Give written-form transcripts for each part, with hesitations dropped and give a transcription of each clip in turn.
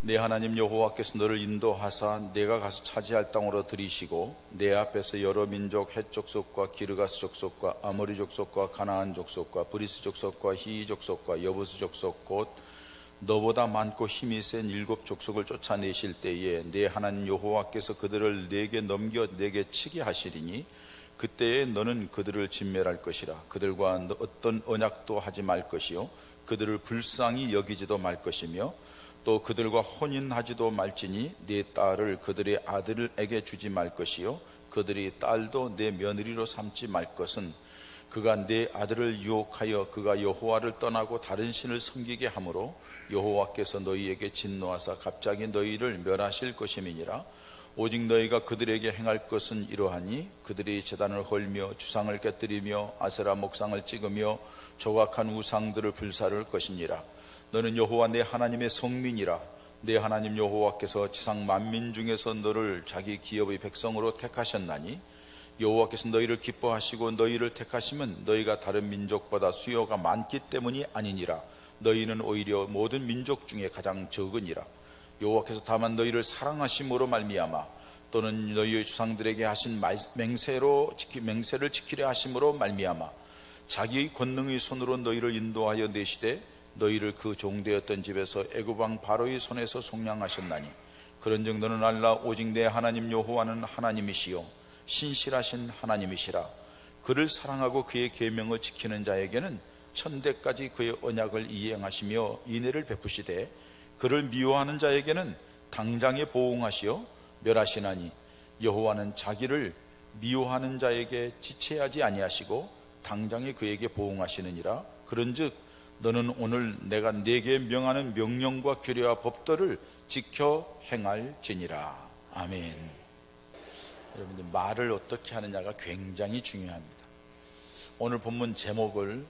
내 하나님 여호와께서 너를 인도하사 내가 가서 차지할 땅으로 들이시고 내 앞에서 여러 민족 헷 족속과 기르가스 족속과 아모리 족속과 가나안 족속과 브리스 족속과 히이 족속과 여부스 족속 곧 너보다 많고 힘이 센 7 족속을 쫓아내실 때에 내 하나님 여호와께서 그들을 내게 넘겨 내게 치게 하시리니 그때에 너는 그들을 진멸할 것이라. 그들과 어떤 언약도 하지 말 것이요 그들을 불쌍히 여기지도 말 것이며 또 그들과 혼인하지도 말지니 네 딸을 그들의 아들에게 주지 말 것이요 그들의 딸도 내 며느리로 삼지 말 것은 그가 내 아들을 유혹하여 그가 여호와를 떠나고 다른 신을 섬기게 하므로 여호와께서 너희에게 진노하사 갑자기 너희를 멸하실 것임이니라. 오직 너희가 그들에게 행할 것은 이러하니 그들이 제단을 헐며 주상을 깨뜨리며 아세라 목상을 찍으며 조각한 우상들을 불사를 것이니라. 너는 여호와 내 하나님의 성민이라. 내 하나님 여호와께서 지상 만민 중에서 너를 자기 기업의 백성으로 택하셨나니 여호와께서 너희를 기뻐하시고 너희를 택하시면 너희가 다른 민족보다 수요가 많기 때문이 아니니라. 너희는 오히려 모든 민족 중에 가장 적으니라. 여호와께서 다만 너희를 사랑하심으로 말미암아 또는 너희의 주상들에게 하신 맹세를 지키려 하심으로 말미암아 자기의 권능의 손으로 너희를 인도하여 내시되 너희를 그 종되었던 집에서 애굽 왕 바로의 손에서 속량하셨나니 그런즉 너는 알라. 오직 내 하나님 여호와는 하나님이시요 신실하신 하나님이시라. 그를 사랑하고 그의 계명을 지키는 자에게는 천대까지 그의 언약을 이행하시며 인애를 베푸시되 그를 미워하는 자에게는 당장에 보응하시어 멸하시나니 여호와는 자기를 미워하는 자에게 지체하지 아니하시고 당장에 그에게 보응하시느니라. 그런즉 너는 오늘 내가 네게 명하는 명령과 규례와 법도를 지켜 행할지니라. 아멘. 여러분들, 말을 어떻게 하느냐가 굉장히 중요합니다. 오늘 본문 제목을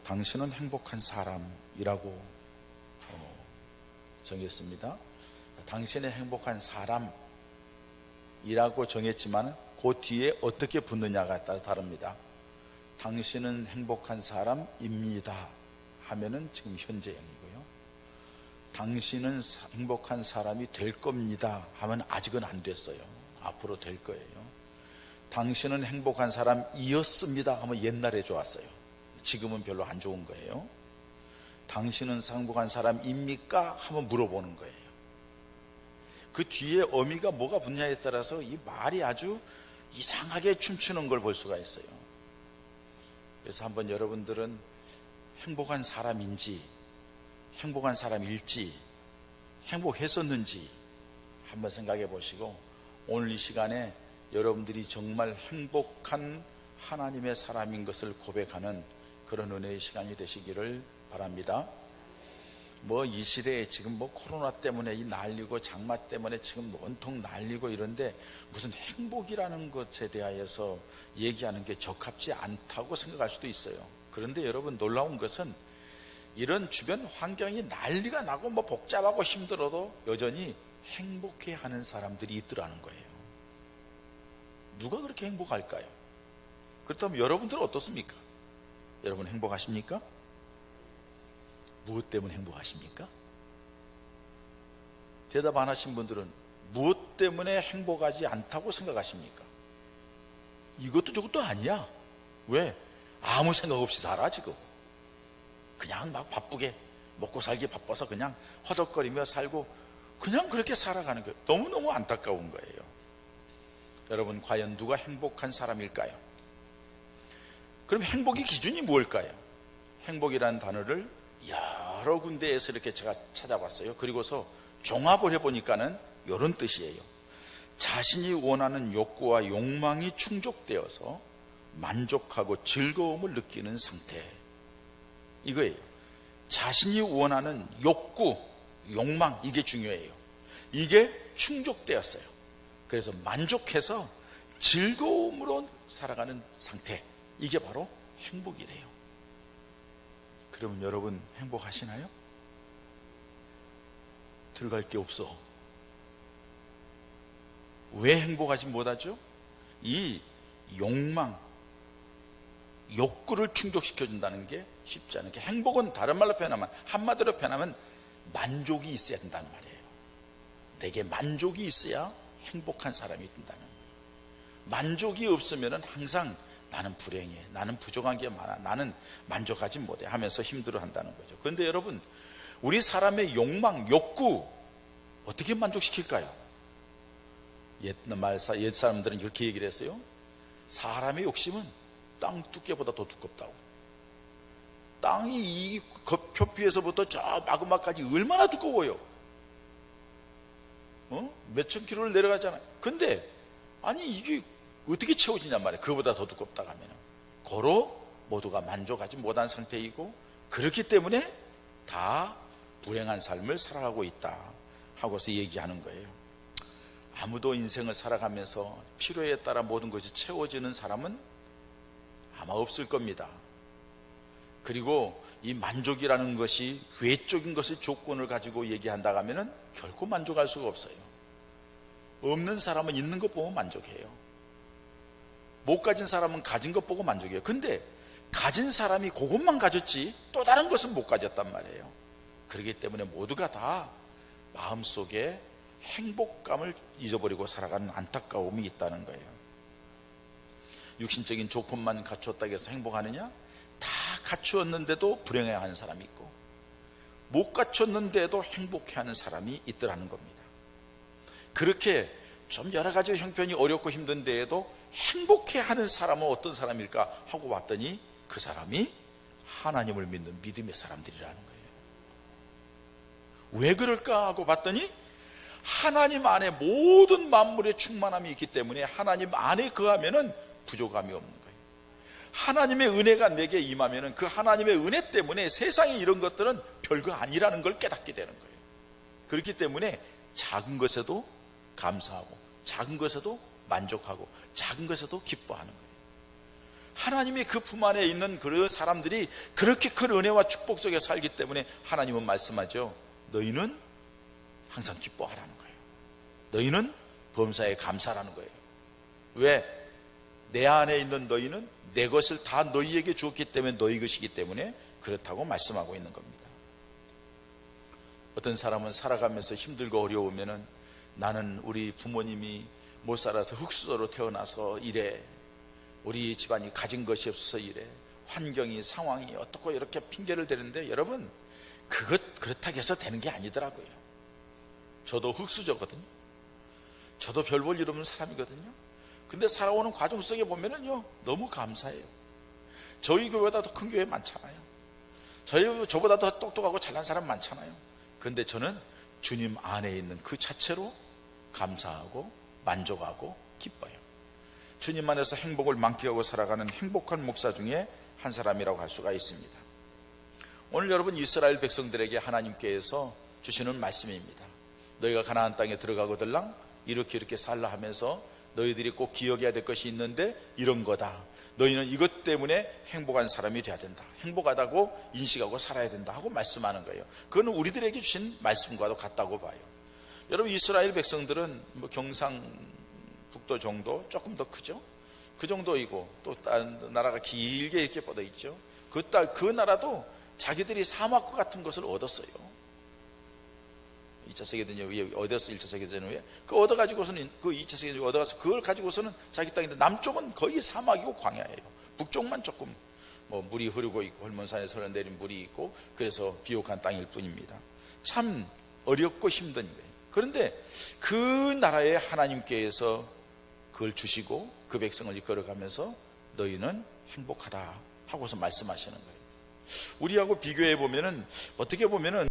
당신은 행복한 사람이라고 정했습니다. 당신의 행복한 사람이라고 정했지만 그 뒤에 어떻게 붙느냐가 따라 다릅니다. 당신은 행복한 사람입니다 하면은 지금 현재형이고요. 당신은 행복한 사람이 될 겁니다 하면 아직은 안 됐어요. 앞으로 될 거예요. 당신은 행복한 사람이었습니다 하면 옛날에 좋았어요. 지금은 별로 안 좋은 거예요. 당신은 행복한 사람입니까? 하면 물어보는 거예요. 그 뒤에 어미가 뭐가 붙냐에 따라서 이 말이 아주 이상하게 춤추는 걸 볼 수가 있어요. 그래서 한번 여러분들은 행복한 사람인지 행복한 사람일지 행복했었는지 한번 생각해 보시고 오늘 이 시간에 여러분들이 정말 행복한 하나님의 사람인 것을 고백하는 그런 은혜의 시간이 되시기를 바랍니다. 이 시대에 지금 코로나 때문에 이 난리고 장마 때문에 지금 온통 난리고 이런데 무슨 행복이라는 것에 대하여서 얘기하는 게 적합지 않다고 생각할 수도 있어요. 그런데 여러분, 놀라운 것은 이런 주변 환경이 난리가 나고 복잡하고 힘들어도 여전히 행복해하는 사람들이 있더라는 거예요. 누가 그렇게 행복할까요? 그렇다면 여러분들은 어떻습니까? 여러분 행복하십니까? 무엇 때문에 행복하십니까? 대답 안 하신 분들은 무엇 때문에 행복하지 않다고 생각하십니까? 이것도 저것도 아니야. 왜? 아무 생각 없이 살아 지금. 그냥 막 바쁘게 먹고 살기 바빠서 그냥 허덕거리며 살고 그냥 그렇게 살아가는 거예요. 너무너무 안타까운 거예요. 여러분, 과연 누가 행복한 사람일까요? 그럼 행복의 기준이 뭘까요? 행복이라는 단어를 여러 군데에서 이렇게 제가 찾아봤어요. 그리고서 종합을 해보니까는 이런 뜻이에요. 자신이 원하는 욕구와 욕망이 충족되어서 만족하고 즐거움을 느끼는 상태, 이거예요. 자신이 원하는 욕구, 욕망, 이게 중요해요. 이게 충족되었어요. 그래서 만족해서 즐거움으로 살아가는 상태, 이게 바로 행복이래요. 그러면 여러분 행복하시나요? 들어갈 게 없어. 왜 행복하지 못하죠? 이 욕망, 욕구를 충족시켜준다는 게 쉽지 않은 게, 행복은 다른 말로 표현하면, 한마디로 표현하면 만족이 있어야 된다는 말이에요. 내게 만족이 있어야 행복한 사람이 된다는 거예요. 만족이 없으면 항상 나는 불행해, 나는 부족한 게 많아, 나는 만족하지 못해 하면서 힘들어한다는 거죠. 그런데 여러분, 우리 사람의 욕망, 욕구 어떻게 만족시킬까요? 옛 사람들은 이렇게 얘기를 했어요. 사람의 욕심은 땅 두께보다 더 두껍다고. 땅이 이 표피에서부터 저 마그마까지 얼마나 두꺼워요. 몇천 킬로를 내려가잖아요. 근데 아니 이게 어떻게 채워지냔 말이에요. 그거보다 더 두껍다고 하면 고로 모두가 만족하지 못한 상태이고, 그렇기 때문에 다 불행한 삶을 살아가고 있다 하고서 얘기하는 거예요. 아무도 인생을 살아가면서 필요에 따라 모든 것이 채워지는 사람은 아마 없을 겁니다. 그리고 이 만족이라는 것이 외적인 것의 조건을 가지고 얘기한다고 하면 결코 만족할 수가 없어요. 없는 사람은 있는 것 보고 만족해요. 못 가진 사람은 가진 것 보고 만족해요. 근데 가진 사람이 그것만 가졌지 또 다른 것은 못 가졌단 말이에요. 그렇기 때문에 모두가 다 마음속에 행복감을 잊어버리고 살아가는 안타까움이 있다는 거예요. 육신적인 조건만 갖추었다고 해서 행복하느냐? 다 갖추었는데도 불행해하는 사람이 있고, 못 갖췄는데도 행복해하는 사람이 있더라는 겁니다. 그렇게 좀 여러 가지 형편이 어렵고 힘든 데에도 행복해하는 사람은 어떤 사람일까 하고 봤더니 그 사람이 하나님을 믿는 믿음의 사람들이라는 거예요. 왜 그럴까 하고 봤더니 하나님 안에 모든 만물의 충만함이 있기 때문에 하나님 안에 거하면은 부족함이 없는 거예요. 하나님의 은혜가 내게 임하면은 그 하나님의 은혜 때문에 세상에 이런 것들은 별거 아니라는 걸 깨닫게 되는 거예요. 그렇기 때문에 작은 것에도 감사하고, 작은 것에도 만족하고, 작은 것에도 기뻐하는 거예요. 하나님이 그 품 안에 있는 그런 사람들이 그렇게 큰 은혜와 축복 속에 살기 때문에 하나님은 말씀하죠. 너희는 항상 기뻐하라는 거예요. 너희는 범사에 감사하라는 거예요. 왜? 내 안에 있는 너희는 내 것을 다 너희에게 주었기 때문에 너희 것이기 때문에 그렇다고 말씀하고 있는 겁니다. 어떤 사람은 살아가면서 힘들고 어려우면은 나는 우리 부모님이 못 살아서 흙수저로 태어나서 이래, 우리 집안이 가진 것이 없어서 이래, 환경이 상황이 어떻고 이렇게 핑계를 대는데, 여러분 그렇다고 해서 되는 게 아니더라고요. 저도 흙수저거든요. 저도 별 볼 일 없는 사람이거든요. 근데 살아오는 과정 속에 보면은요, 너무 감사해요. 저희 교회보다 더 큰 교회 많잖아요. 저보다 더 똑똑하고 잘난 사람 많잖아요. 근데 저는 주님 안에 있는 그 자체로 감사하고 만족하고 기뻐요. 주님 안에서 행복을 만끽하고 살아가는 행복한 목사 중에 한 사람이라고 할 수가 있습니다. 오늘 여러분, 이스라엘 백성들에게 하나님께서 주시는 말씀입니다. 너희가 가나안 땅에 들어가거들랑 이렇게 살라 하면서 너희들이 꼭 기억해야 될 것이 있는데 이런 거다. 너희는 이것 때문에 행복한 사람이 돼야 된다. 행복하다고 인식하고 살아야 된다 하고 말씀하는 거예요. 그건 우리들에게 주신 말씀과도 같다고 봐요. 여러분, 이스라엘 백성들은 경상북도 정도, 조금 더 크죠. 그 정도이고, 또 다른 나라가 길게 이렇게 뻗어 있죠. 그 나라도 자기들이 사막과 같은 것을 얻었어요. 2차 세계대전 후에 얻었어. 1차 세계대전 후에 그 얻어가지고서는, 그 2차 세계대전 후에 얻어가서 그걸 가지고서는 자기 땅인데, 남쪽은 거의 사막이고 광야예요. 북쪽만 조금 물이 흐르고 있고 헐몬산에서 내린 물이 있고, 그래서 비옥한 땅일 뿐입니다. 참 어렵고 힘든 거예요. 그런데 그 나라에 하나님께서 그걸 주시고 그 백성을 이끌어가면서 너희는 행복하다 하고서 말씀하시는 거예요. 우리하고 비교해 보면은, 어떻게 보면은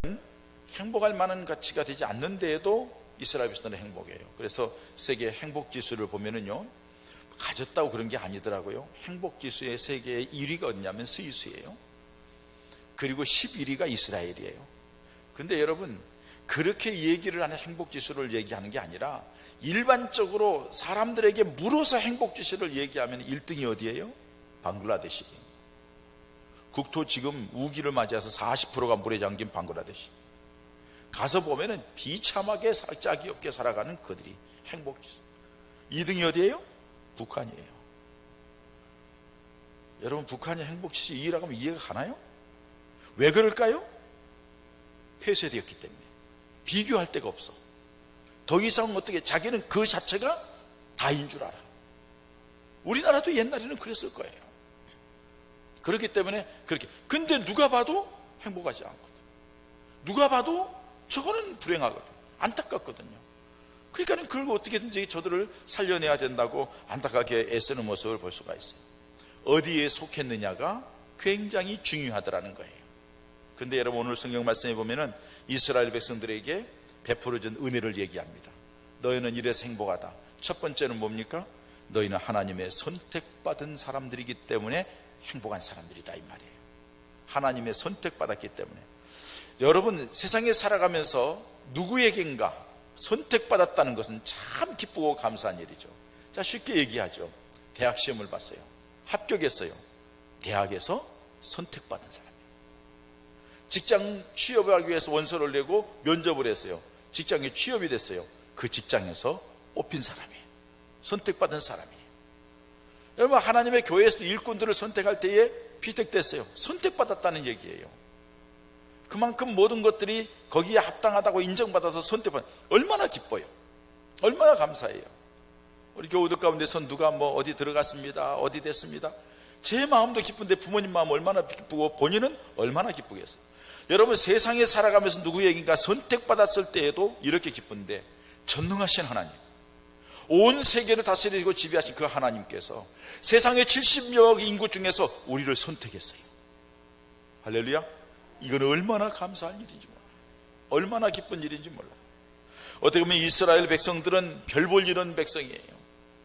행복할 만한 가치가 되지 않는데도 이스라엘 백성들은 행복해요. 그래서 세계 행복 지수를 보면은요, 가졌다고 그런 게 아니더라고요. 행복 지수의 세계의 1위가 어디냐면 스위스예요. 그리고 11위가 이스라엘이에요. 근데 여러분, 그렇게 얘기를 하는 행복 지수를 얘기하는 게 아니라 일반적으로 사람들에게 물어서 행복 지수를 얘기하면 1등이 어디예요? 방글라데시예요. 국토 지금 우기를 맞이해서 40%가 물에 잠긴 방글라데시. 가서 보면은 비참하게 짝이 없게 살아가는 그들이 행복지수. 2등이 어디예요? 북한이에요. 여러분, 북한이 행복지수 2위라고 하면 이해가 가나요? 왜 그럴까요? 폐쇄되었기 때문에. 비교할 데가 없어. 더 이상 어떻게 자기는 그 자체가 다인 줄 알아. 우리나라도 옛날에는 그랬을 거예요. 그렇기 때문에 그렇게. 근데 누가 봐도 행복하지 않거든. 누가 봐도 저거는 불행하거든. 안타깝거든요. 그러니까 그걸 어떻게든지 저들을 살려내야 된다고 안타깝게 애쓰는 모습을 볼 수가 있어요. 어디에 속했느냐가 굉장히 중요하더라는 거예요. 근데 여러분, 오늘 성경 말씀에 보면은 이스라엘 백성들에게 베풀어준 은혜를 얘기합니다. 너희는 이래서 행복하다. 첫 번째는 뭡니까? 너희는 하나님의 선택받은 사람들이기 때문에 행복한 사람들이다, 이 말이에요. 하나님의 선택받았기 때문에. 여러분, 세상에 살아가면서 누구에겐가 선택받았다는 것은 참 기쁘고 감사한 일이죠. 자, 쉽게 얘기하죠. 대학 시험을 봤어요. 합격했어요. 대학에서 선택받은 사람이에요. 직장 취업을 하기 위해서 원서를 내고 면접을 했어요. 직장에 취업이 됐어요. 그 직장에서 뽑힌 사람이에요. 선택받은 사람이에요. 여러분, 하나님의 교회에서도 일꾼들을 선택할 때에 피택됐어요. 선택받았다는 얘기예요. 그만큼 모든 것들이 거기에 합당하다고 인정받아서 선택받은, 얼마나 기뻐요. 얼마나 감사해요. 우리 교우들 가운데서 누가 어디 들어갔습니다, 어디 됐습니다. 제 마음도 기쁜데 부모님 마음 얼마나 기쁘고 본인은 얼마나 기쁘겠어요. 여러분, 세상에 살아가면서 누구에게인가 선택받았을 때에도 이렇게 기쁜데, 전능하신 하나님, 온 세계를 다스리고 지배하신 그 하나님께서 세상의 70여 인구 중에서 우리를 선택했어요. 할렐루야. 이건 얼마나 감사한 일인지 몰라요. 얼마나 기쁜 일인지 몰라요. 어떻게 보면 이스라엘 백성들은 별 볼 일은 백성이에요.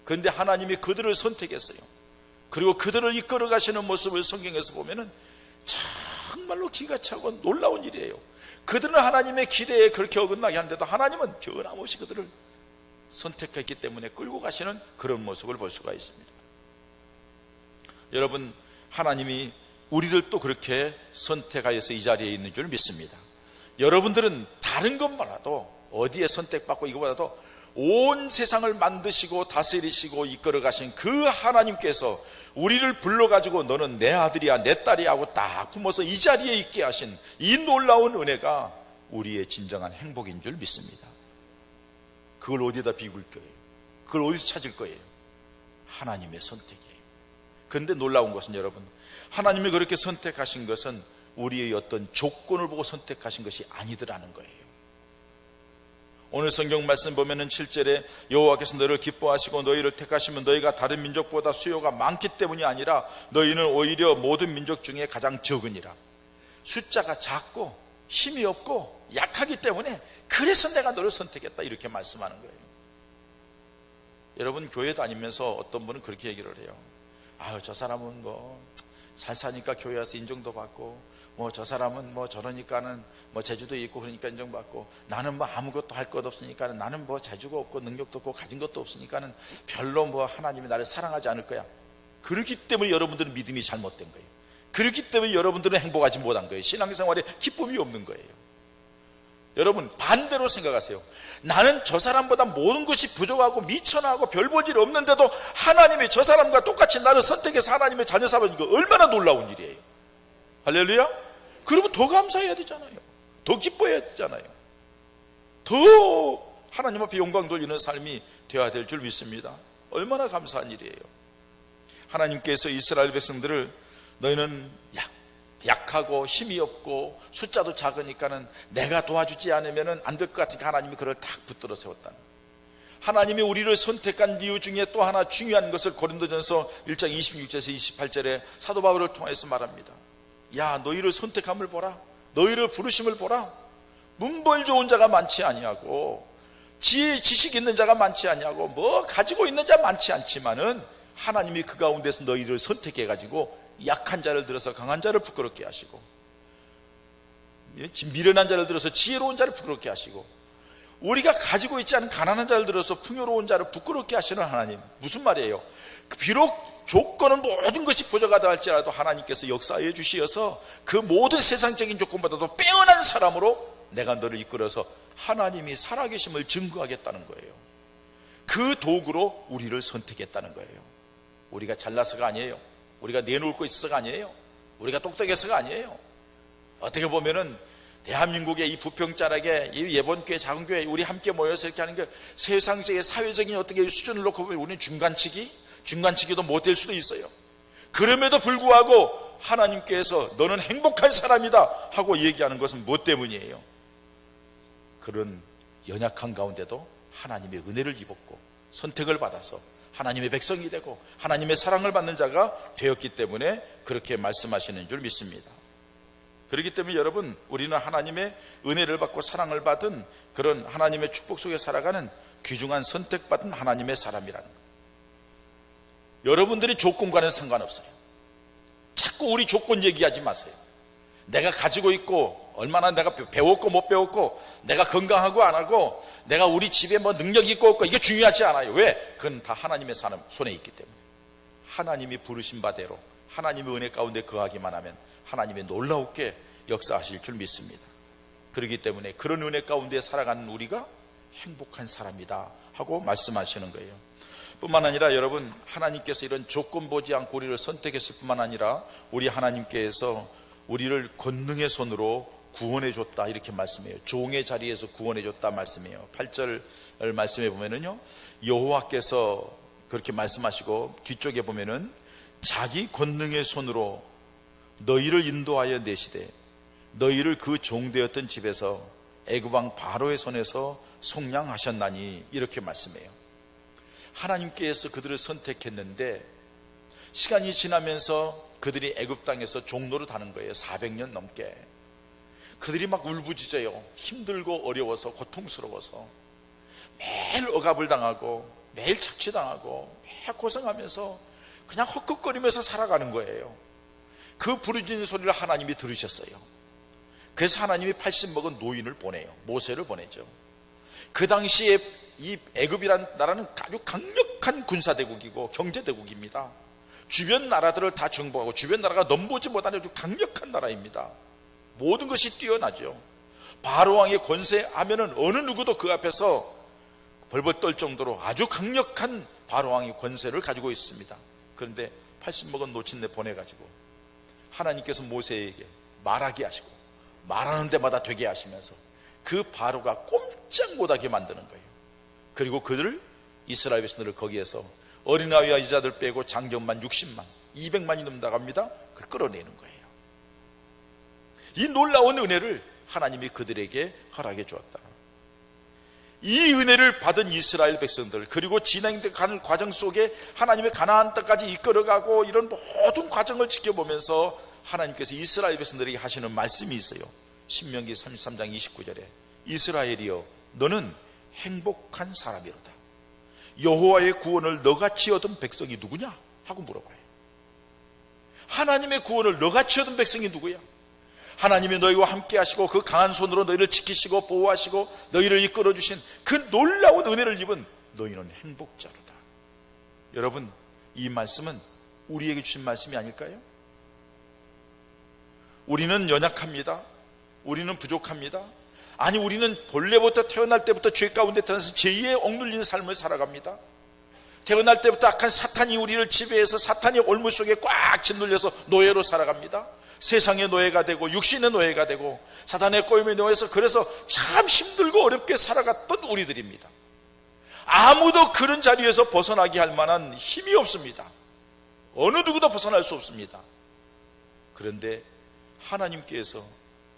그런데 하나님이 그들을 선택했어요. 그리고 그들을 이끌어 가시는 모습을 성경에서 보면은 정말로 기가 차고 놀라운 일이에요. 그들은 하나님의 기대에 그렇게 어긋나게 하는데도 하나님은 변함없이 그들을 선택했기 때문에 끌고 가시는 그런 모습을 볼 수가 있습니다. 여러분, 하나님이 우리를 또 그렇게 선택하여서 이 자리에 있는 줄 믿습니다. 여러분들은 다른 것만라도 어디에 선택받고 이거보다도 온 세상을 만드시고 다스리시고 이끌어 가신 그 하나님께서 우리를 불러가지고 너는 내 아들이야, 내 딸이야 하고 딱 품어서 이 자리에 있게 하신 이 놀라운 은혜가 우리의 진정한 행복인 줄 믿습니다. 그걸 어디다 비굴 거예요? 그걸 어디서 찾을 거예요? 하나님의 선택이에요. 그런데 놀라운 것은 여러분, 하나님이 그렇게 선택하신 것은 우리의 어떤 조건을 보고 선택하신 것이 아니더라는 거예요. 오늘 성경 말씀 보면은 7절에 여호와께서 너희를 기뻐하시고 너희를 택하시면 너희가 다른 민족보다 수요가 많기 때문이 아니라 너희는 오히려 모든 민족 중에 가장 적으니라. 숫자가 작고 힘이 없고 약하기 때문에 그래서 내가 너를 선택했다, 이렇게 말씀하는 거예요. 여러분, 교회 다니면서 어떤 분은 그렇게 얘기를 해요. 아유, 저 사람은 잘 사니까 교회 와서 인정도 받고, 저 사람은 저러니까는 재주도 있고 그러니까 인정받고, 나는 아무것도 할 것 없으니까, 나는 재주가 없고 능력도 없고 가진 것도 없으니까는 별로 하나님이 나를 사랑하지 않을 거야. 그렇기 때문에 여러분들은 믿음이 잘못된 거예요. 그렇기 때문에 여러분들은 행복하지 못한 거예요. 신앙생활에 기쁨이 없는 거예요. 여러분, 반대로 생각하세요. 나는 저 사람보다 모든 것이 부족하고 미천하고 별 볼 일 없는데도 하나님이 저 사람과 똑같이 나를 선택해서 하나님의 자녀 삼은 거 얼마나 놀라운 일이에요. 할렐루야. 그러면 더 감사해야 되잖아요. 더 기뻐해야 되잖아요. 더 하나님 앞에 영광 돌리는 삶이 되어야 될 줄 믿습니다. 얼마나 감사한 일이에요. 하나님께서 이스라엘 백성들을 너희는 약하고 힘이 없고 숫자도 작으니까는 내가 도와주지 않으면 안 될 것 같으니까 하나님이 그를 딱 붙들어 세웠다는, 하나님이 우리를 선택한 이유 중에 또 하나 중요한 것을 고린도전서 1장 26절에서 28절에 사도 바울을 통해서 말합니다. 야, 너희를 선택함을 보라. 너희를 부르심을 보라. 문벌 좋은 자가 많지 아니하고 지식 있는 자가 많지 아니하고 가지고 있는 자 많지 않지만은 하나님이 그 가운데서 너희를 선택해 가지고 약한 자를 들어서 강한 자를 부끄럽게 하시고, 미련한 자를 들어서 지혜로운 자를 부끄럽게 하시고, 우리가 가지고 있지 않은 가난한 자를 들어서 풍요로운 자를 부끄럽게 하시는 하나님. 무슨 말이에요? 비록 조건은 모든 것이 부족하다 할지라도 하나님께서 역사해 주시어서 그 모든 세상적인 조건보다도 빼어난 사람으로 내가 너를 이끌어서 하나님이 살아계심을 증거하겠다는 거예요. 그 도구로 우리를 선택했다는 거예요. 우리가 잘나서가 아니에요. 우리가 내놓을 거 있어서가 아니에요. 우리가 똑똑해서가 아니에요. 어떻게 보면은 대한민국의 이 부평자락에 이 예본교회 작은 교회 우리 함께 모여서 이렇게 하는 게 세상적인 사회적인 어떻게 수준을 놓고 보면 우리는 중간치기도 못 될 수도 있어요. 그럼에도 불구하고 하나님께서 너는 행복한 사람이다 하고 얘기하는 것은 무엇 때문이에요? 그런 연약한 가운데도 하나님의 은혜를 입었고 선택을 받아서 하나님의 백성이 되고 하나님의 사랑을 받는 자가 되었기 때문에 그렇게 말씀하시는 줄 믿습니다. 그렇기 때문에 여러분, 우리는 하나님의 은혜를 받고 사랑을 받은 그런 하나님의 축복 속에 살아가는 귀중한 선택받은 하나님의 사람이라는 거예요. 여러분들이 조건과는 상관없어요. 자꾸 우리 조건 얘기하지 마세요. 내가 가지고 있고 얼마나 내가 배웠고 못 배웠고 내가 건강하고 안 하고 내가 우리 집에 뭐 능력이 있고 없고 이게 중요하지 않아요. 왜? 그건 다 하나님의 손에 있기 때문에. 하나님이 부르신 바대로 하나님의 은혜 가운데 거하기만 하면 하나님의 놀라우게 역사하실 줄 믿습니다. 그렇기 때문에 그런 은혜 가운데 살아가는 우리가 행복한 사람이다 하고 말씀하시는 거예요. 뿐만 아니라 여러분, 하나님께서 이런 조건 보지 않고 우리를 선택했을 뿐만 아니라 우리 하나님께서 우리를 권능의 손으로 구원해 줬다 이렇게 말씀해요. 종의 자리에서 구원해 줬다 말씀해요. 8절 말씀해 보면은요, 여호와께서 그렇게 말씀하시고 뒤쪽에 보면은 자기 권능의 손으로 너희를 인도하여 내시되 너희를 그 종되었던 집에서 애굽 왕 바로의 손에서 속량하셨나니 이렇게 말씀해요. 하나님께서 그들을 선택했는데 시간이 지나면서 그들이 애굽 땅에서 종노릇 하는 거예요. 400년 넘게. 그들이 막 울부짖어요. 힘들고 어려워서 고통스러워서 매일 억압을 당하고 매일 착취당하고 매일 고생하면서 그냥 헛헛거리면서 살아가는 거예요. 그 부르짖는 소리를 하나님이 들으셨어요. 그래서 하나님이 80 먹은 노인을 보내요. 모세를 보내죠. 그 당시에 이 애굽이라는 나라는 아주 강력한 군사대국이고 경제대국입니다. 주변 나라들을 다 정복하고 주변 나라가 넘보지 못하는 아주 강력한 나라입니다. 모든 것이 뛰어나죠. 바로왕의 권세하면은 어느 누구도 그 앞에서 벌벌 떨 정도로 아주 강력한 바로왕의 권세를 가지고 있습니다. 그런데 80 먹은 노친네 보내가지고 하나님께서 모세에게 말하게 하시고 말하는 데마다 되게 하시면서 그 바로가 꼼짝 못하게 만드는 거예요. 그리고 그들을 이스라엘 백성들을 거기에서 어린아이와 여자들 빼고 장정만 60만 200만이 넘나갑니다. 그걸 끌어내는 거예요. 이 놀라운 은혜를 하나님이 그들에게 허락해 주었다. 이 은혜를 받은 이스라엘 백성들, 그리고 진행되는 과정 속에 하나님의 가나안 땅까지 이끌어가고 이런 모든 과정을 지켜보면서 하나님께서 이스라엘 백성들에게 하시는 말씀이 있어요. 신명기 33장 29절에 이스라엘이여 너는 행복한 사람이로다. 여호와의 구원을 너같이 얻은 백성이 누구냐? 하고 물어봐요. 하나님의 구원을 너같이 얻은 백성이 누구야? 하나님이 너희와 함께 하시고 그 강한 손으로 너희를 지키시고 보호하시고 너희를 이끌어 주신 그 놀라운 은혜를 입은 너희는 행복자로다. 여러분, 이 말씀은 우리에게 주신 말씀이 아닐까요? 우리는 연약합니다. 우리는 부족합니다. 아니, 우리는 본래부터 태어날 때부터 죄 가운데 태어나서 죄에 억눌린 삶을 살아갑니다. 태어날 때부터 악한 사탄이 우리를 지배해서 사탄의 올무 속에 꽉 짓눌려서 노예로 살아갑니다. 세상의 노예가 되고 육신의 노예가 되고 사탄의 꼬임에 놓여서 그래서 참 힘들고 어렵게 살아갔던 우리들입니다. 아무도 그런 자리에서 벗어나게 할 만한 힘이 없습니다. 어느 누구도 벗어날 수 없습니다. 그런데 하나님께서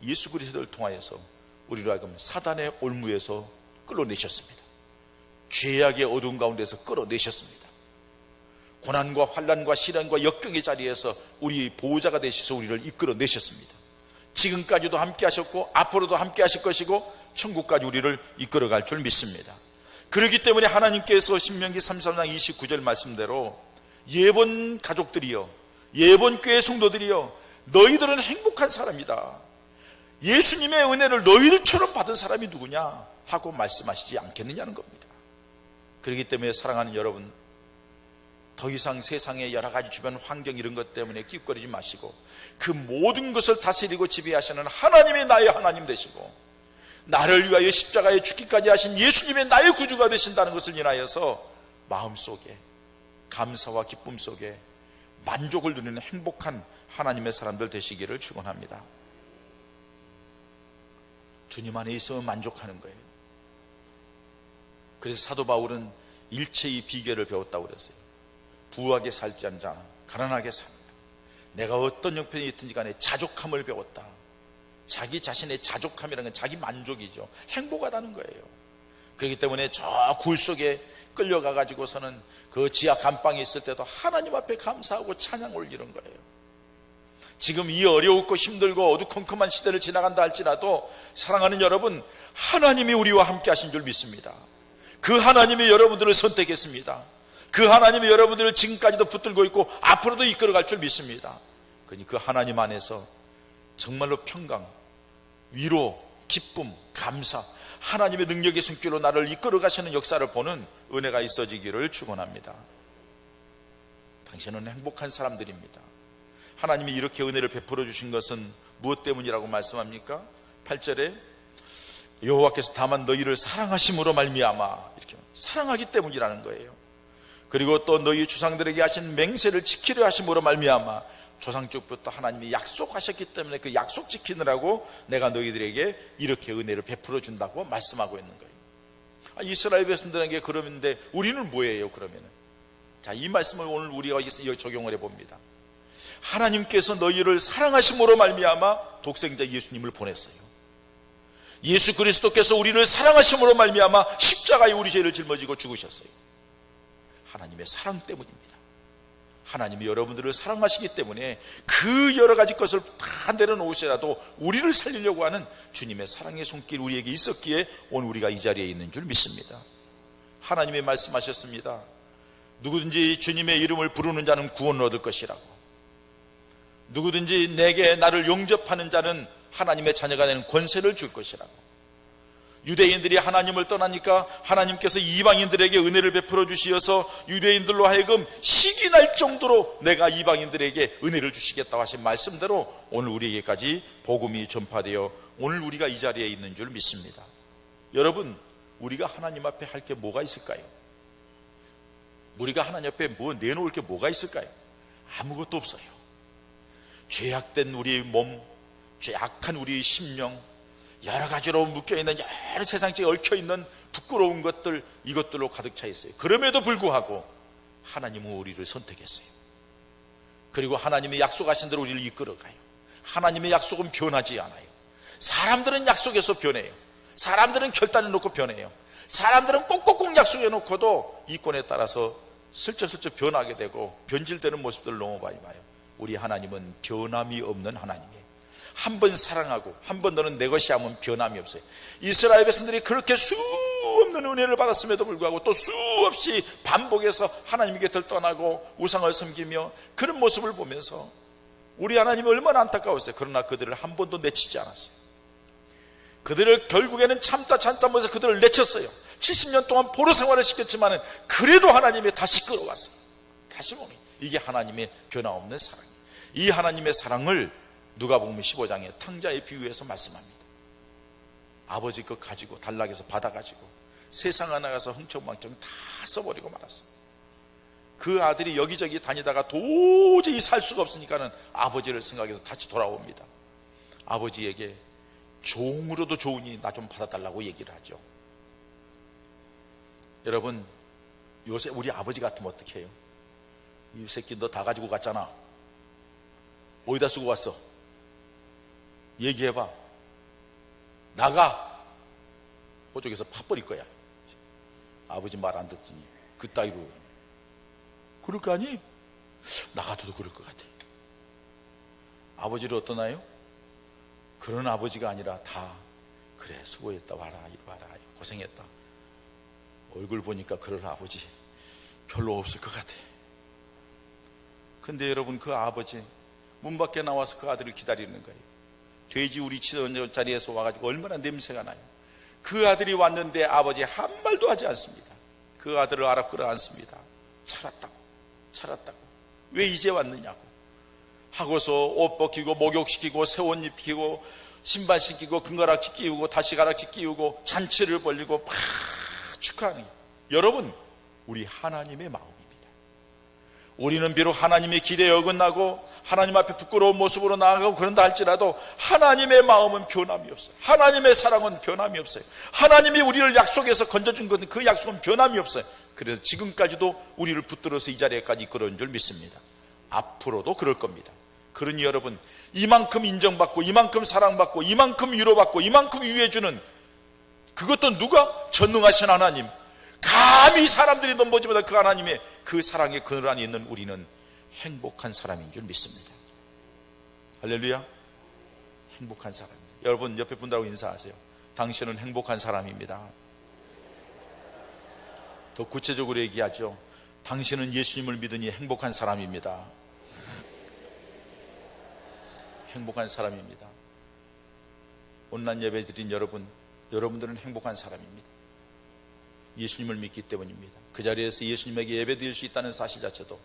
예수 그리스도를 통하여서 우리로 하여금 사단의 올무에서 끌어내셨습니다. 죄악의 어두운 가운데서 끌어내셨습니다. 고난과 환난과 시련과 역경의 자리에서 우리 보호자가 되셔서 우리를 이끌어내셨습니다. 지금까지도 함께 하셨고 앞으로도 함께 하실 것이고 천국까지 우리를 이끌어갈 줄 믿습니다. 그렇기 때문에 하나님께서 신명기 33장 29절 말씀대로 예본 가족들이여, 예본 교회 성도들이여, 너희들은 행복한 사람이다. 예수님의 은혜를 너희들처럼 받은 사람이 누구냐 하고 말씀하시지 않겠느냐는 겁니다. 그렇기 때문에 사랑하는 여러분, 더 이상 세상의 여러 가지 주변 환경 이런 것 때문에 낄거리지 마시고 그 모든 것을 다스리고 지배하시는 하나님이 나의 하나님 되시고 나를 위하여 십자가에 죽기까지 하신 예수님의 나의 구주가 되신다는 것을 인하여서 마음속에 감사와 기쁨 속에 만족을 누리는 행복한 하나님의 사람들 되시기를 축원합니다. 주님 안에 있으면 만족하는 거예요. 그래서 사도 바울은 일체의 비결을 배웠다고 그랬어요. 부하게 살지 않자 가난하게 산다. 내가 어떤 형편이 있든지 간에 자족함을 배웠다. 자기 자신의 자족함이라는 건 자기 만족이죠. 행복하다는 거예요. 그렇기 때문에 저 굴 속에 끌려가 가지고서는 그 지하 감방에 있을 때도 하나님 앞에 감사하고 찬양 올리는 거예요. 지금 이 어려웠고 힘들고 어두컴컴한 시대를 지나간다 할지라도 사랑하는 여러분, 하나님이 우리와 함께 하신 줄 믿습니다. 그 하나님이 여러분들을 선택했습니다. 그 하나님이 여러분들을 지금까지도 붙들고 있고 앞으로도 이끌어갈 줄 믿습니다. 그러니 그 하나님 안에서 정말로 평강, 위로, 기쁨, 감사, 하나님의 능력의 손길로 나를 이끌어 가시는 역사를 보는 은혜가 있어지기를 축원합니다. 당신은 행복한 사람들입니다. 하나님이 이렇게 은혜를 베풀어 주신 것은 무엇 때문이라고 말씀합니까? 8절에 여호와께서 다만 너희를 사랑하심으로 말미암아, 이렇게 사랑하기 때문이라는 거예요. 그리고 또 너희 조상들에게 하신 맹세를 지키려 하심으로 말미암아, 조상 쪽부터 하나님이 약속하셨기 때문에 그 약속 지키느라고 내가 너희들에게 이렇게 은혜를 베풀어 준다고 말씀하고 있는 거예요. 이스라엘 백성들에게 그러는데 우리는 뭐예요 그러면은? 자, 이 말씀을 오늘 우리가 적용을 해봅니다. 하나님께서 너희를 사랑하심으로 말미암아 독생자 예수님을 보냈어요. 예수 그리스도께서 우리를 사랑하심으로 말미암아 십자가에 우리 죄를 짊어지고 죽으셨어요. 하나님의 사랑 때문입니다. 하나님이 여러분들을 사랑하시기 때문에 그 여러 가지 것을 다 내려놓으시라도 우리를 살리려고 하는 주님의 사랑의 손길 우리에게 있었기에 오늘 우리가 이 자리에 있는 줄 믿습니다. 하나님이 말씀하셨습니다. 누구든지 주님의 이름을 부르는 자는 구원을 얻을 것이라고. 누구든지 내게 나를 용접하는 자는 하나님의 자녀가 되는 권세를 줄 것이라고. 유대인들이 하나님을 떠나니까 하나님께서 이방인들에게 은혜를 베풀어 주시어서 유대인들로 하여금 식이 날 정도로 내가 이방인들에게 은혜를 주시겠다고 하신 말씀대로 오늘 우리에게까지 복음이 전파되어 오늘 우리가 이 자리에 있는 줄 믿습니다. 여러분, 우리가 하나님 앞에 할 게 뭐가 있을까요? 우리가 하나님 앞에 뭐 내놓을 게 뭐가 있을까요? 아무것도 없어요. 죄악된 우리의 몸, 죄악한 우리의 심령, 여러 가지로 묶여있는 여러 세상에 얽혀있는 부끄러운 것들, 이것들로 가득 차 있어요. 그럼에도 불구하고 하나님은 우리를 선택했어요. 그리고 하나님이 약속하신 대로 우리를 이끌어가요. 하나님의 약속은 변하지 않아요. 사람들은 약속해서 변해요. 사람들은 결단을 놓고 변해요. 사람들은 꼭꼭꼭 약속해 놓고도 이권에 따라서 슬쩍슬쩍 변하게 되고 변질되는 모습들을 너무 많이 봐요. 우리 하나님은 변함이 없는 하나님이에요. 한 번 사랑하고 한 번 너는 내 것이 하면 변함이 없어요. 이스라엘 백성들이 그렇게 수없는 은혜를 받았음에도 불구하고 또 수없이 반복해서 하나님 곁을 떠나고 우상을 섬기며 그런 모습을 보면서 우리 하나님이 얼마나 안타까웠어요. 그러나 그들을 한 번도 내치지 않았어요. 그들을 결국에는 참다 면서 그들을 내쳤어요. 70년 동안 포로 생활을 시켰지만 그래도 하나님이 다시 끌어왔어요. 다시 보니 이게 하나님의 변함없는 사랑이에요. 이 하나님의 사랑을 누가복음 15장에 탕자에 비유해서 말씀합니다. 아버지 것 가지고 단락에서 받아가지고 세상에 나가서 흥청망청 다 써버리고 말았어요. 그 아들이 여기저기 다니다가 도저히 살 수가 없으니까는 아버지를 생각해서 다시 돌아옵니다. 아버지에게 종으로도 좋으니 나 좀 받아달라고 얘기를 하죠. 여러분, 요새 우리 아버지 같으면 어떻게 해요? 이 새끼 너 다 가지고 갔잖아. 어디다 쓰고 왔어? 얘기해봐. 나가. 호적에서 파버릴 거야. 아버지 말 안 듣더니 그 따위로. 그럴 거 아니? 나가도 그럴 것 같아. 아버지를 어떠나요? 그런 아버지가 아니라 다 그래 수고했다 와라 이리 와라 고생했다. 얼굴 보니까 그럴 아버지 별로 없을 것 같아. 근데 여러분, 그 아버지 문 밖에 나와서 그 아들을 기다리는 거예요. 돼지 우리 치던 자리에서 와가지고 얼마나 냄새가 나요. 그 아들이 왔는데 아버지 한 말도 하지 않습니다. 그 아들을 알아 끌어안습니다. 차렸다고 왜 이제 왔느냐고 하고서 옷 벗기고 목욕시키고 새 옷 입히고 신발 신기고 금가락지 끼우고 다시 가락지 끼우고 잔치를 벌리고 막 축하하는, 여러분, 우리 하나님의 마음입니다. 우리는 비록 하나님의 기대에 어긋나고 하나님 앞에 부끄러운 모습으로 나아가고 그런다 할지라도 하나님의 마음은 변함이 없어요. 하나님의 사랑은 변함이 없어요. 하나님이 우리를 약속에서 건져준 것은 그 약속은 변함이 없어요. 그래서 지금까지도 우리를 붙들어서 이 자리에까지 이끌어온 줄 믿습니다. 앞으로도 그럴 겁니다. 그러니 여러분, 이만큼 인정받고 이만큼 사랑받고 이만큼 위로받고 이만큼 위해주는, 그것도 누가? 전능하신 하나님, 감히 사람들이 넘보지 못할 그 하나님의 그 사랑의 그늘 안에 있는 우리는 행복한 사람인 줄 믿습니다. 할렐루야. 행복한 사람입니다. 여러분 옆에 분들하고 인사하세요. 당신은 행복한 사람입니다. 더 구체적으로 얘기하죠. 당신은 예수님을 믿으니 행복한 사람입니다. 행복한 사람입니다. 온라인 예배 드린 여러분들은 행복한 사람입니다. 예수님을 믿기 때문입니다. 그 자리에서 예수님에게 예배 드릴 수 있다는 사실 자체도,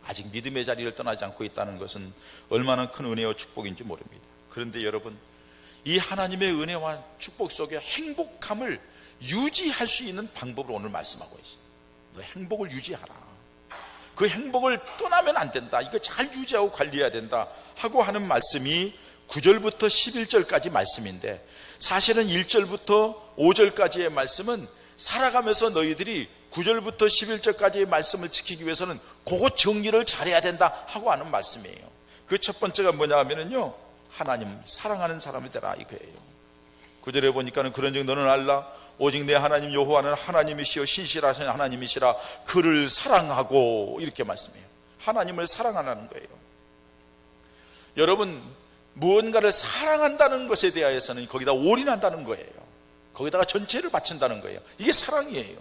아직 믿음의 자리를 떠나지 않고 있다는 것은 얼마나 큰 은혜와 축복인지 모릅니다. 그런데 여러분, 이 하나님의 은혜와 축복 속에 행복함을 유지할 수 있는 방법을 오늘 말씀하고 있어요. 너 행복을 유지하라. 그 행복을 떠나면 안 된다. 이거 잘 유지하고 관리해야 된다 하고 하는 말씀이 9절부터 11절까지 말씀인데, 사실은 1절부터 5절까지의 말씀은 살아가면서 너희들이 9절부터 11절까지의 말씀을 지키기 위해서는 그거 정리를 잘해야 된다 하고 하는 말씀이에요. 그 첫 번째가 뭐냐 하면은요, 하나님 사랑하는 사람이 되라 이거예요. 9절에 보니까는 그런즉 너는 알라 오직 내 하나님 여호와는 하나님이시여 신실하신 하나님이시라 그를 사랑하고, 이렇게 말씀해요. 하나님을 사랑하라는 거예요. 여러분, 무언가를 사랑한다는 것에 대하여서는 거기다 올인한다는 거예요. 거기다가 전체를 바친다는 거예요. 이게 사랑이에요.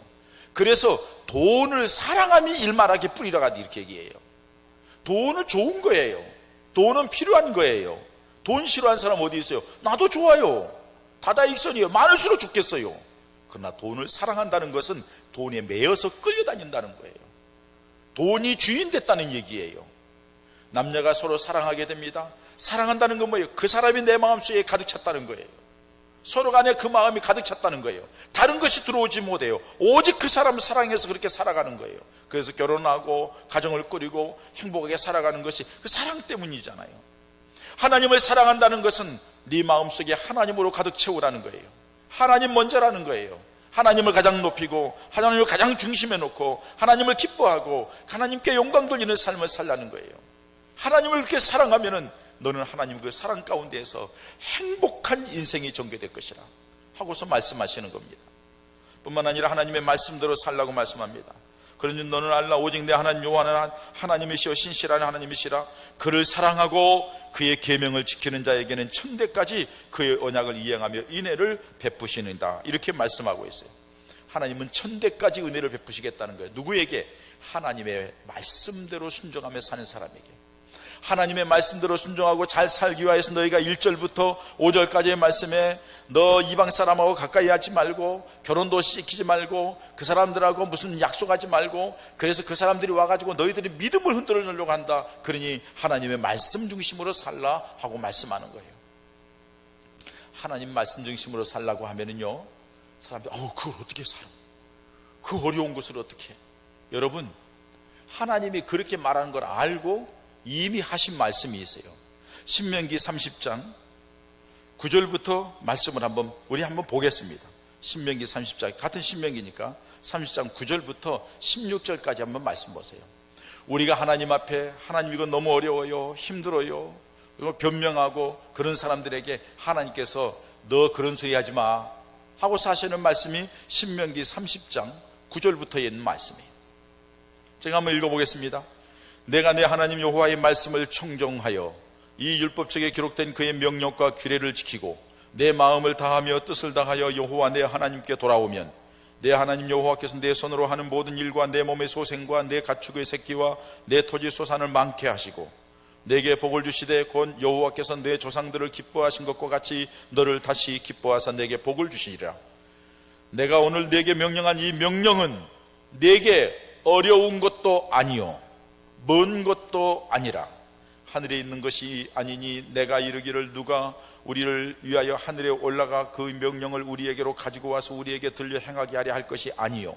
그래서 돈을 사랑함이 일말하게 뿌리라가 이렇게 얘기해요. 돈은 좋은 거예요. 돈은 필요한 거예요. 돈 싫어하는 사람 어디 있어요? 나도 좋아요. 다다익선이에요. 많을수록 좋겠어요. 그러나 돈을 사랑한다는 것은 돈에 매여서 끌려다닌다는 거예요. 돈이 주인 됐다는 얘기예요. 남녀가 서로 사랑하게 됩니다. 사랑한다는 건 뭐예요? 그 사람이 내 마음속에 가득 찼다는 거예요. 서로 간에 그 마음이 가득 찼다는 거예요. 다른 것이 들어오지 못해요. 오직 그 사람을 사랑해서 그렇게 살아가는 거예요. 그래서 결혼하고 가정을 꾸리고 행복하게 살아가는 것이 그 사랑 때문이잖아요. 하나님을 사랑한다는 것은 네 마음속에 하나님으로 가득 채우라는 거예요. 하나님 먼저라는 거예요. 하나님을 가장 높이고 하나님을 가장 중심에 놓고 하나님을 기뻐하고 하나님께 영광 돌리는 삶을 살라는 거예요. 하나님을 그렇게 사랑하면은 너는 하나님 그 사랑 가운데에서 행복한 인생이 전개될 것이라 하고서 말씀하시는 겁니다. 뿐만 아니라 하나님의 말씀대로 살라고 말씀합니다. 그러니 너는 알라 오직 내 하나님 여호와는 하나님이시여 신실한 하나님이시라 그를 사랑하고 그의 계명을 지키는 자에게는 천대까지 그의 언약을 이행하며 은혜를 베푸시는다, 이렇게 말씀하고 있어요. 하나님은 천대까지 은혜를 베푸시겠다는 거예요. 누구에게? 하나님의 말씀대로 순종하며 사는 사람에게. 하나님의 말씀대로 순종하고 잘 살기 위해서 너희가 1절부터 5절까지의 말씀에 너 이방 사람하고 가까이 하지 말고 결혼도 시키지 말고 그 사람들하고 무슨 약속하지 말고, 그래서 그 사람들이 와가지고 너희들이 믿음을 흔들어 놓으려고 한다. 그러니 하나님의 말씀 중심으로 살라 하고 말씀하는 거예요. 하나님 말씀 중심으로 살라고 하면은요, 사람들이 그걸 어떻게 살아? 그 어려운 것을 어떻게 해? 여러분, 하나님이 그렇게 말하는 걸 알고 이미 하신 말씀이 있어요. 신명기 30장 9절부터 말씀을 우리 한번 보겠습니다. 신명기 30장, 같은 신명기니까 30장 9절부터 16절까지 한번 말씀 보세요. 우리가 하나님 앞에 하나님 이거 너무 어려워요, 힘들어요, 이거 변명하고 그런 사람들에게 하나님께서 너 그런 소리 하지 마 하고 사시는 말씀이 신명기 30장 9절부터 있는 말씀이에요. 제가 한번 읽어보겠습니다. 내가 내 하나님 여호와의 말씀을 청정하여 이 율법책에 기록된 그의 명령과 규례를 지키고 내 마음을 다하며 뜻을 다하여 여호와 내 하나님께 돌아오면 내 하나님 여호와께서 내 손으로 하는 모든 일과 내 몸의 소생과 내 가축의 새끼와 내 토지 소산을 많게 하시고 내게 복을 주시되 곧 여호와께서 내 조상들을 기뻐하신 것과 같이 너를 다시 기뻐하사 내게 복을 주시리라. 내가 오늘 내게 명령한 이 명령은 내게 어려운 것도 아니요 먼 것도 아니라 하늘에 있는 것이 아니니 내가 이르기를 누가 우리를 위하여 하늘에 올라가 그 명령을 우리에게로 가지고 와서 우리에게 들려 행하게 하려 할 것이 아니요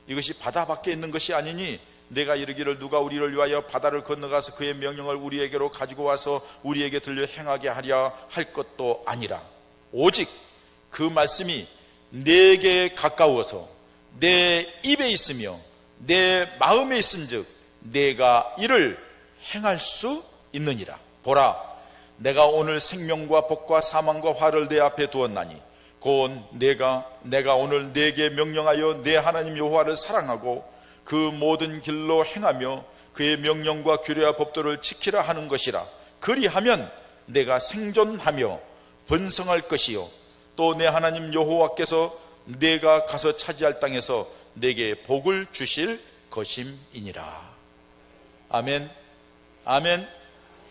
이것이 바다 밖에 있는 것이 아니니 내가 이르기를 누가 우리를 위하여 바다를 건너가서 그의 명령을 우리에게로 가지고 와서 우리에게 들려 행하게 하랴 할 것도 아니라 오직 그 말씀이 내게 가까워서 내 입에 있으며 내 마음에 있은즉 내가 이를 행할 수 있느니라. 보라, 내가 오늘 생명과 복과 사망과 화를 내 앞에 두었나니 곧 내가 오늘 내게 명령하여 내 하나님 여호와를 사랑하고 그 모든 길로 행하며 그의 명령과 규례와 법도를 지키라 하는 것이라. 그리하면 내가 생존하며 번성할 것이요 또 내 하나님 여호와께서 내가 가서 차지할 땅에서 내게 복을 주실 것임이니라. 아멘. 아멘.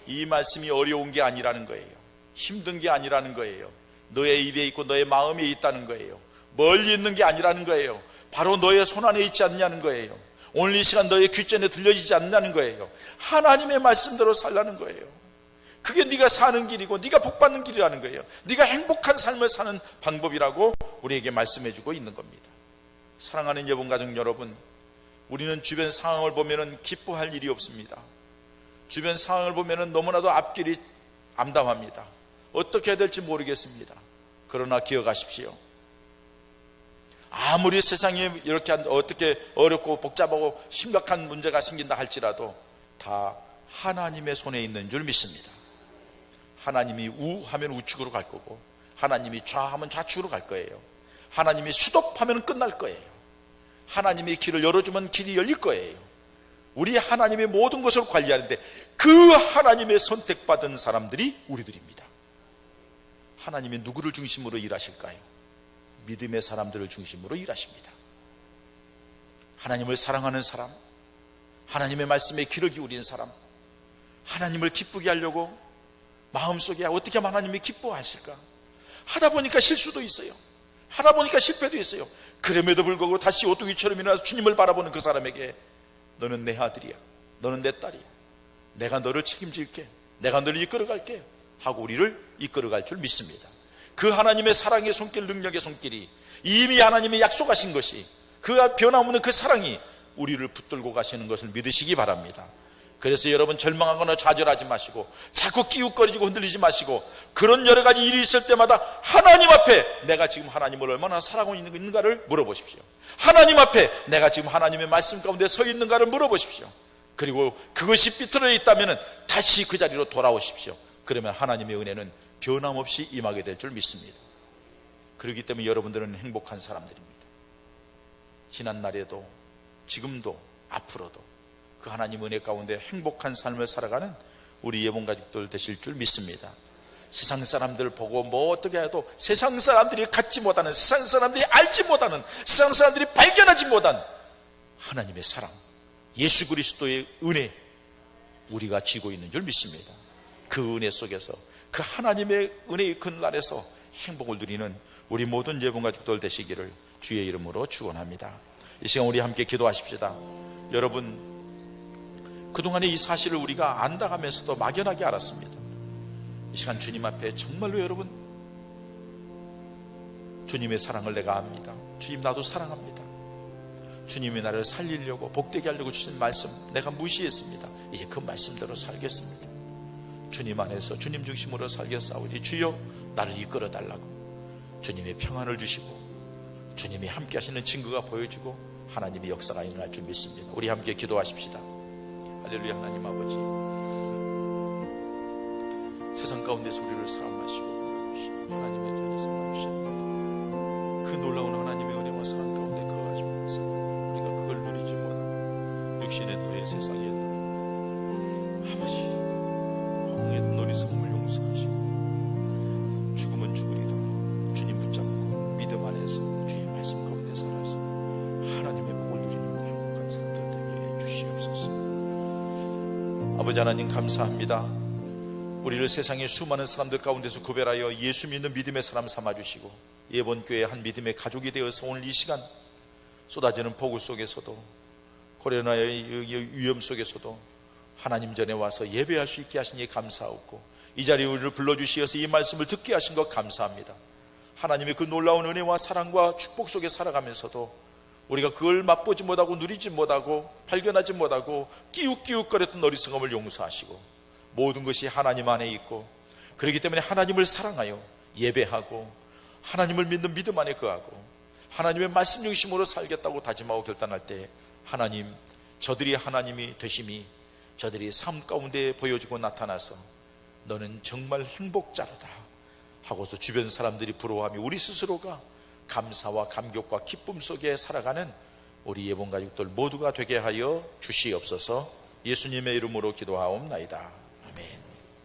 이 말씀이 어려운 게 아니라는 거예요. 힘든 게 아니라는 거예요. 너의 입에 있고 너의 마음에 있다는 거예요. 멀리 있는 게 아니라는 거예요. 바로 너의 손안에 있지 않냐는 거예요. 오늘 이 시간 너의 귓전에 들려지지 않냐는 거예요. 하나님의 말씀대로 살라는 거예요. 그게 네가 사는 길이고 네가 복받는 길이라는 거예요. 네가 행복한 삶을 사는 방법이라고 우리에게 말씀해 주고 있는 겁니다. 사랑하는 여러분, 여러분, 우리는 주변 상황을 보면 기뻐할 일이 없습니다. 주변 상황을 보면 너무나도 앞길이 암담합니다. 어떻게 해야 될지 모르겠습니다. 그러나 기억하십시오. 아무리 세상에 이렇게 어떻게 어렵고 복잡하고 심각한 문제가 생긴다 할지라도 다 하나님의 손에 있는 줄 믿습니다. 하나님이 우하면 우측으로 갈 거고 하나님이 좌하면 좌측으로 갈 거예요. 하나님이 수도하면 끝날 거예요. 하나님이 길을 열어주면 길이 열릴 거예요. 우리 하나님의 모든 것을 관리하는데 그 하나님의 선택받은 사람들이 우리들입니다. 하나님이 누구를 중심으로 일하실까요? 믿음의 사람들을 중심으로 일하십니다. 하나님을 사랑하는 사람, 하나님의 말씀에 귀를 기울인 사람, 하나님을 기쁘게 하려고 마음속에 어떻게 하면 하나님이 기뻐하실까? 하다 보니까 실수도 있어요. 하다 보니까 실패도 있어요. 그럼에도 불구하고 다시 오뚜기처럼 일어나서 주님을 바라보는 그 사람에게 너는 내 아들이야, 너는 내 딸이야, 내가 너를 책임질게, 내가 너를 이끌어갈게 하고 우리를 이끌어갈 줄 믿습니다. 그 하나님의 사랑의 손길, 능력의 손길이 이미 하나님이 약속하신 것이 그 변함없는 그 사랑이 우리를 붙들고 가시는 것을 믿으시기 바랍니다. 그래서 여러분 절망하거나 좌절하지 마시고 자꾸 끼웃거리고 흔들리지 마시고 그런 여러 가지 일이 있을 때마다 하나님 앞에 내가 지금 하나님을 얼마나 사랑하고 있는가를 물어보십시오. 하나님 앞에 내가 지금 하나님의 말씀 가운데 서 있는가를 물어보십시오. 그리고 그것이 삐뚤어 있다면 다시 그 자리로 돌아오십시오. 그러면 하나님의 은혜는 변함없이 임하게 될 줄 믿습니다. 그렇기 때문에 여러분들은 행복한 사람들입니다. 지난날에도 지금도 앞으로도 그 하나님 은혜 가운데 행복한 삶을 살아가는 우리 예봉가족들 되실 줄 믿습니다. 세상 사람들 보고 뭐 어떻게 해도 세상 사람들이 갖지 못하는, 세상 사람들이 알지 못하는, 세상 사람들이 발견하지 못한 하나님의 사랑, 예수 그리스도의 은혜 우리가 쥐고 있는 줄 믿습니다. 그 은혜 속에서 그 하나님의 은혜의 큰 날에서 행복을 누리는 우리 모든 예봉가족들 되시기를 주의 이름으로 축원합니다. 이 시간 우리 함께 기도하십시다. 여러분, 그동안의 이 사실을 우리가 안다 하면서도 막연하게 알았습니다. 이 시간 주님 앞에 정말로 여러분, 주님의 사랑을 내가 압니다. 주님, 나도 사랑합니다. 주님이 나를 살리려고 복되게 하려고 주신 말씀 내가 무시했습니다. 이제 그 말씀대로 살겠습니다. 주님 안에서 주님 중심으로 살겠사오니 주여 나를 이끌어 달라고 주님의 평안을 주시고 주님이 함께 하시는 증거가 보여지고 하나님의 역사가 일어날 줄 믿습니다. 우리 함께 기도하십시다. 할렐루야. 하나님 아버지, 세상 가운데서 우리를 사랑하시고 불러주시고 하나님의 자녀 삼아주셨는데 그 놀라운 하나님의 은혜와 사랑 가운데 거하시면서 우리가 그걸 누리지 못한 육신의 노예 세상에 아버지 방황의 놀이섬을 용서하시고 죽음은 죽으리라 주님 붙잡고 믿음 안에서 주의 말씀 가운데 살아서 하나님의 복을 누리는 행복한 사람들 되게 해주시옵소서. 아버지 하나님 감사합니다. 우리를 세상의 수많은 사람들 가운데서 구별하여 예수 믿는 믿음의 사람 삼아주시고 예본교회의 한 믿음의 가족이 되어서 오늘 이 시간 쏟아지는 폭우 속에서도 코로나의 위험 속에서도 하나님 전에 와서 예배할 수 있게 하시니 감사하고 이 자리에 우리를 불러주시어서 이 말씀을 듣게 하신 것 감사합니다. 하나님의 그 놀라운 은혜와 사랑과 축복 속에 살아가면서도 우리가 그걸 맛보지 못하고 누리지 못하고 발견하지 못하고 끼욱끼욱거렸던 어리석음을 용서하시고 모든 것이 하나님 안에 있고, 그렇기 때문에 하나님을 사랑하여 예배하고 하나님을 믿는 믿음 안에 거하고 하나님의 말씀 중심으로 살겠다고 다짐하고 결단할 때, 하나님, 저들이 하나님이 되심이 저들이 삶 가운데 보여지고 나타나서 너는 정말 행복자로다 하고서 주변 사람들이 부러워하며 우리 스스로가 감사와 감격과 기쁨 속에 살아가는 우리 예봉가족들 모두가 되게 하여 주시옵소서. 예수님의 이름으로 기도하옵나이다. 아멘.